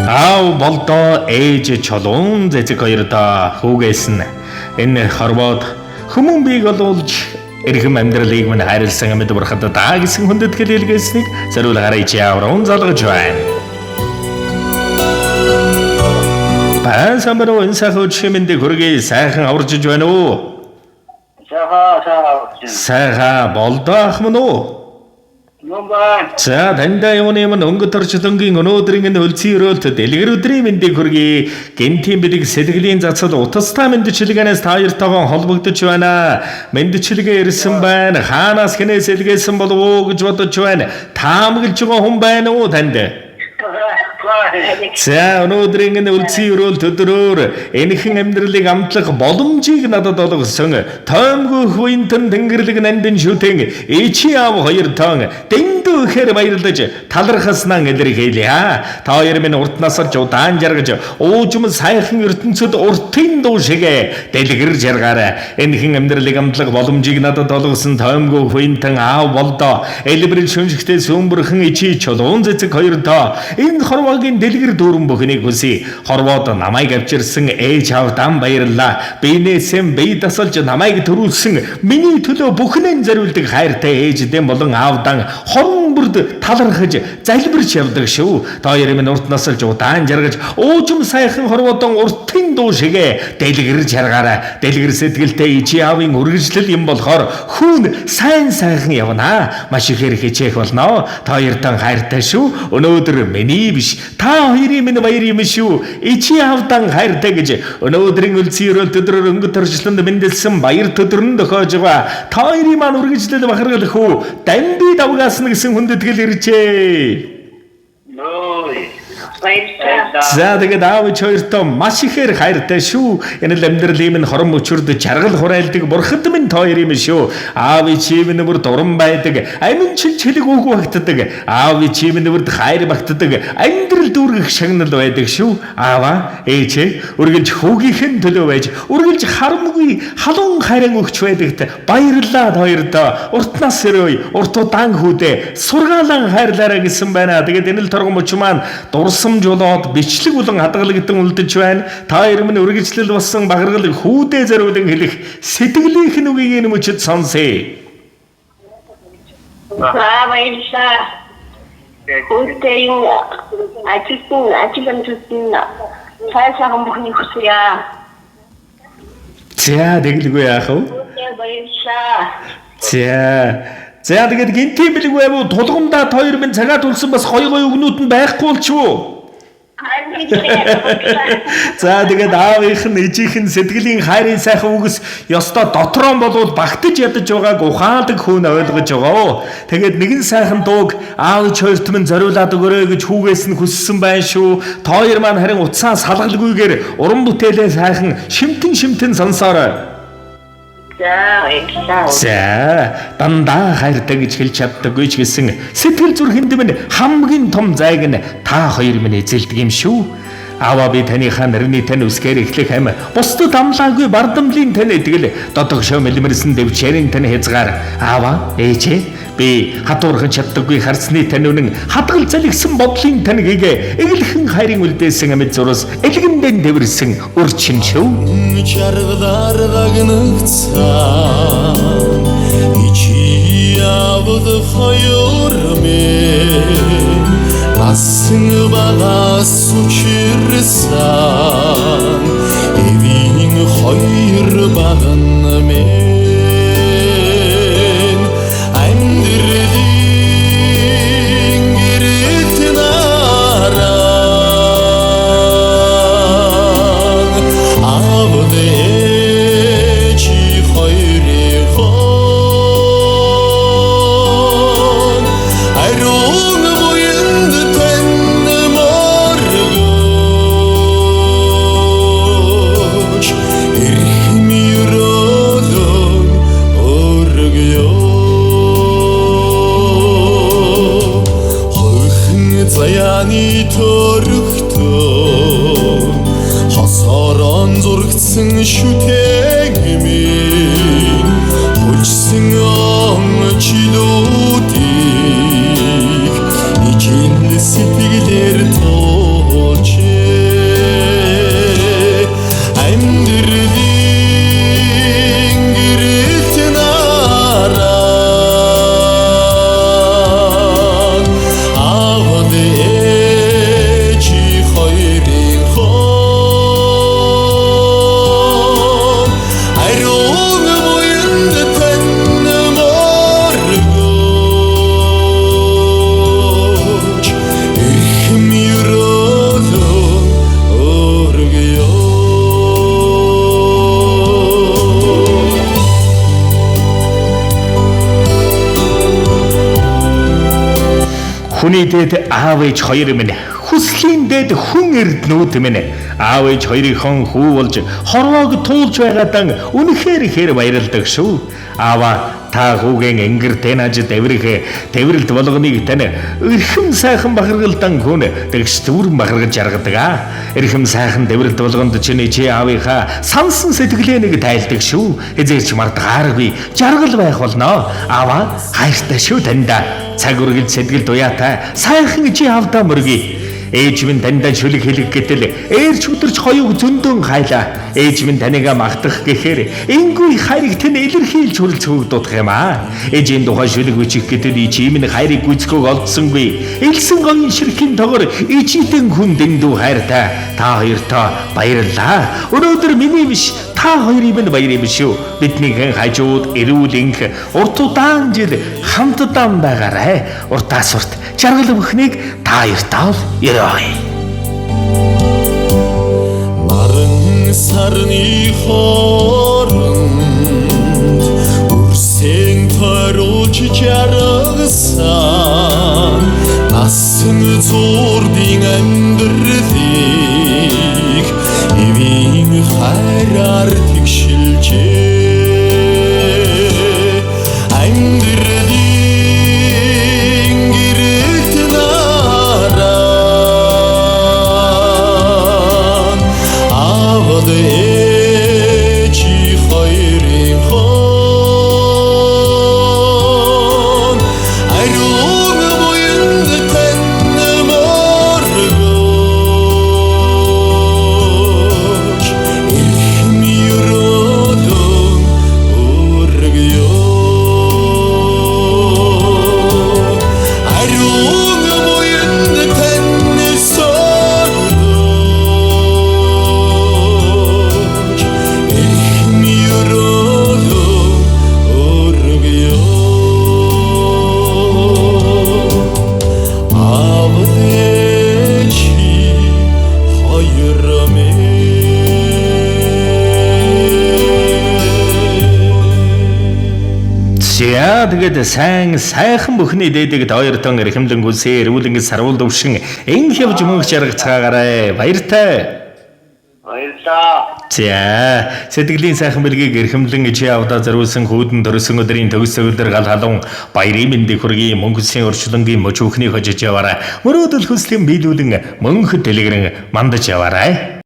Аав болдоо ээж чулуун зэцэг хоёроо хүүгээсэн энэ хорвоод хүмүүн бийг олуулж эрхэм амьдралыг минь хайрлсан амьд бурхад даа гэсэн хүндэтгэл илгээснийг зориулгаараа чи аврон залгаж байна. Баасамро инсахуу чимэндэ хүргээ сайхан аваржиж байна уу? Сайхан болдоо ах мөн үү? За дандаа юуны мөн өнгөтөрчлөнгийн өнөөдрийн энэ үлцийн өрөөлт дэлгэр өдрийн мэндийг хүргэе. Гэнтийн бэлэг сэтгэлийн цацал утастай мэндчилгээнээс та хоёртойгоо холбогдож байна. Мэндчилгээ ирсэн байна. Хаанаас хинээс илгээсэн болов уу гэж бодож байна. Таамаглаж байгаа хүн байна уу танд? За өнөөдрийн энэ үлцийн өрөөлт өдрөөр энэхэн амьдралыг амтлах боломжийг надад олгосон тоймгүй хүйтэн тэнгэрлэг нандин шүтэн ичи аав хоёр тоон дэндүү ихээр баярлаж талархаснаа илэрхийлье. Та хоёр минь урт насарч удаан жаргаж уужим сайхан ертөнцид уртын дуу шигэ дэлгэр жаргаарай. Энэхэн амьдралыг амтлах боломжийг надад олгосон тоймгүй хүйтэн аав болдоо элбэрэл шүнжигтэй сүмбэрхэн ичи чулуун зэцэг хоёр тоо энэ хорвоогийн дэлгэр дүүрэн бүхнийг хүсье. Хорвоод намайг авчирсан ээж аавдаа баярлалаа. Бинээсээ бие дасалж намайг төрүүлсэн миний төлөө бүхнээ зориулдаг хайртай ээждээ болон аавдаа хорон бүрд талархаж залбирч явдаг шүү. Та хоёр минь урт насалж удаан жаргаж уужим сайхан хорвоодон уртын дуу шигэ дэлгэр жаргаарай. Дэлгэр сэтгэлтэй ичи аавын үргэлжлэл юм болохоор хүүн сайн сайхан явна. Маш ихээр хичээх болно. Та хоёртан хайртай шүү. Өнөөдөр миний биш та хоёрын минь баяр юм шүү. Ичи аавдан хайртай гэж өнөөдрийн үлцийн өрөөлт өдрөөр өнгөт төршлөнд мэндэлсэн баяр төдрөн дохиож байгаа. Та хоёрын маань үргэлжлэл бахаргалах уу? Дамби давгаас нь гэсэн хүндэтгэл иржээ. За тэгээд аав хоёртоо маш ихээр хайртай шүү. Энэ л амьдралын минь хорон мөчөрд чаргал хурайлдаг бурхад минь та хоёр юм шүү. Аав чи минь бүр дуран байдаг. Амин чилэг үгүй багтдаг. Аав чи минь бүр хайр багтдаг. Амьдрал дүүргэх шагнал байдаг шүү. Аава ээж үргэлж хүүгийнхэн төлөө байж үргэлж харамгүй халуун хайран өгч байдагт баярлалаа та хоёртоо. Урт нас өрөө урт удаан хүүдээ сургаалan хайрлаарай гэсэн байна. Тэгээд энэ л торгон мөч маань дурсамж болоод бичлэг болон хадгалагдсан үлдэж байна. Та хоёр минь үргэлжлэл болсон багаргал хүүдээ зориулан хэлэх сэтгэлийнх нь үгийг энэ мөчөд сонсъё. Баярлалаа. Хүүдээ юу ажилтан зүтэн сайхан бүхний хүсье. За тэгэлгүй яах вэ? Баярлалаа. За тэгээд гинтийн бэлэг байв уу? Тулгамдаа та хоёр минь цагаат үлсэн бас гоё өгнүүд нь байхгүй болчихвоо. За тэгээд аавынх нь ээжийнх нь сэтгэлийн хайрын сайхан үгс ёстой дотроо болоод багтаж ядаж байгааг ухаадаг хүн ойлгож байгаа. Тэгээд нэгэн сайхан дууг аав хоёрт минь зориулаад өгөөрэй гэж хүүгээс нь хүссэн байна шүү. Та хоёр маань харин утсаа салгалгүйгээр уран бүтээлээ сайхан шимтэн сонсоорой. За дандаа хайртай гэж хэлж чаддаггүй ч гэсэн сэтгэл зүрхэнд минь хамгийн том зайг нь та хоёр минь эзэлдэг юм шүү. Аава би таныхаа нэрний тань үсгээр эхлэх амь бусдад амлаагүй бардамлын тань итгэл додогшоо мэлмэрсэн дэвчээрийн тань хязгаар аава ээжээ би хатуурхан чаддаггүй харсны тань үнэн хадгал залгсан бодлын тань гээгээ эглэхэн хайрын үлдээсэн амьд зураас элгэндэн дэвэрсэн өрчин шүү. Чаргалаар дагнагцсан ичи аавд хоёр минь асан багаас учирсан эвийн хоёр баган минь амьдралын гэрэлт наран аавд ээжи хоёрын ариун буянд тань моргож эрхэм өрөөлөн өргөё хойхон заяаны төрхтөн хосорон зургдсан шүтэн минь хүчсэн чилүүдийг ичэн сэтгэлээр тоо амьдралын гэрэлт нараа аваад ээжи хоёрын хон ариун буянд тань моргож эрхэм юролон өргөё. Хүний дээд аав ээж хоёр минь хүслийн дээд хүн эрднүүд минь аав ээж хоёрын хүү болж хорвоог туулж байгаадаа үнэхээр ихэр баярлдаг шүү. Аава та хүүгийн энгэр тэнаж тэврэлт болгоныг тань эрхэм сайхан бахаргалдан хүн тэгш дүүрэн бахаргаж жаргадаг аа. Эрхэм сайхан тэврэлт болгонд чи аавынхаа сансан сэтгэлээ нэг тайлдаг шүү. Эзээрч мардгааргүй жаргал байх болно. Аава хайртай шүү таньда. Цаг үргэлж сэтгэл дуяатай сайхан чи авдаа мөргий. Ээж минь таньдаа шүлэг хэлэх гэтэл ээрч өдөрч хоёуг зөндөн хайлаа. Ээж минь таныг магтах гэхээр энгүй хайрыг тань илэрхийлж хүрэлц хөгдөх юм аа. Ээжийн тухай шүлэг бичих гэтэл чи минь хайрыг гүйцэхөг олдсонгүй. Элсэн гон ширхийн тогор ичитэн хүн дэндүү хайртай. Та хоёртоо баярлалаа. Өнөөдөр миний биш та хоёрын минь баяр юм шүү. Биднийхэн хажууд эрүүл инх урт удаан жил хамтдаа байгаарай. Уртаас урт жаргал бүхнийг та хоёртаа ярой. Наран сарны хооронд үрсэн тойруулж жаргасан насан зурдын амьдралыг эвийн хайраар тэгшилжээ. Амьдралын гэрэлт нараа аваад ээжи хоёрын хон ариун буянд тань моргож эрхэм юролон өргөё. Ариун буянд тань соргож эрхэм юролон өргөё. Аваад ээжи хоёр минь. За тэгээд сайхан бүхний дээдэг хоёртон эрхэмлэн гүсээ эрүүлэн сарвал дөвшин эн хэвж мөнгө жаргацгаагаарай. Баяртай. Баярлалаа. За сэтгэлийн сайхан бэлгийг эрхэмлэн ичээ авдаа зориулсан хүүдэн төрсөн өдрийн төгс өдөр гал халуун баярын мэндийг хүргэе. Мөнгөсийн орчлонгийн мөчүүхний хожиж яваарай. Мөрөөдөл хүслийн биелүүлэн мөнх дэлгэрэн мандаж яваарай.